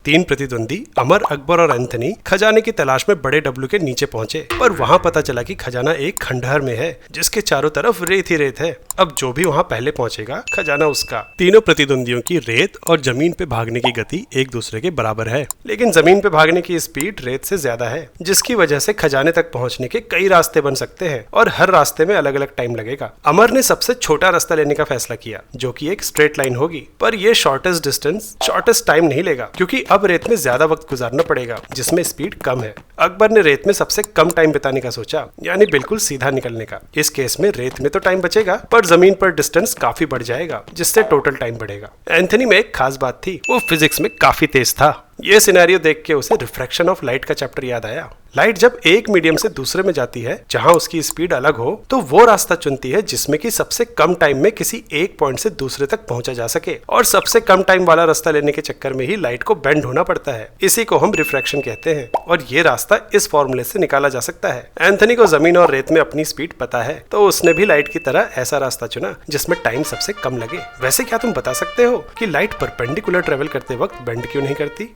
तीन प्रतिद्वंदी अमर, अकबर और एंथनी खजाने की तलाश में बड़े डब्लू के नीचे पहुंचे, पर वहां पता चला कि खजाना एक खंडहर में है जिसके चारों तरफ रेत ही रेत है। अब जो भी वहां पहले पहुंचेगा खजाना उसका। तीनों प्रतिद्वंदियों की रेत और जमीन पे भागने की गति एक दूसरे के बराबर है, लेकिन जमीन पे भागने की स्पीड रेत से ज्यादा है, जिसकी वजह से खजाने तक पहुंचने के कई रास्ते बन सकते हैं और हर रास्ते में अलग अलग टाइम लगेगा। अमर ने सबसे छोटा रास्ता लेने का फैसला किया, जो कि एक स्ट्रेट लाइन होगी, पर यह शॉर्टेस्ट डिस्टेंस शॉर्टेस्ट टाइम नहीं लेगा, क्योंकि अब रेत में ज्यादा वक्त गुजारना पड़ेगा जिसमें स्पीड कम है। अकबर ने रेत में सबसे कम टाइम बिताने का सोचा, यानी बिल्कुल सीधा निकलने का। इस केस में रेत में तो टाइम बचेगा, पर जमीन पर डिस्टेंस काफी बढ़ जाएगा, जिससे टोटल टाइम बढ़ेगा। एंथनी में एक खास बात थी, वो फिजिक्स में काफी तेज था। ये सिनेरियो देख के उसे रिफ्रैक्शन ऑफ लाइट का चैप्टर याद आया। लाइट जब एक मीडियम से दूसरे में जाती है जहां उसकी स्पीड अलग हो, तो वो रास्ता चुनती है जिसमें कि सबसे कम टाइम में किसी एक पॉइंट से दूसरे तक पहुंचा जा सके, और सबसे कम टाइम वाला रास्ता लेने के चक्कर में ही लाइट को बेंड होना पड़ता है। इसी को हम रिफ्रैक्शन कहते हैं, और ये रास्ता इस फॉर्मूले से निकाला जा सकता है। एंथनी को जमीन और रेत में अपनी स्पीड पता है, तो उसने भी लाइट की तरह ऐसा रास्ता चुना जिसमें टाइम सबसे कम लगे। वैसे क्या तुम बता सकते हो कि लाइट परपेंडिकुलर ट्रेवल करते वक्त बेंड क्यों नहीं करती?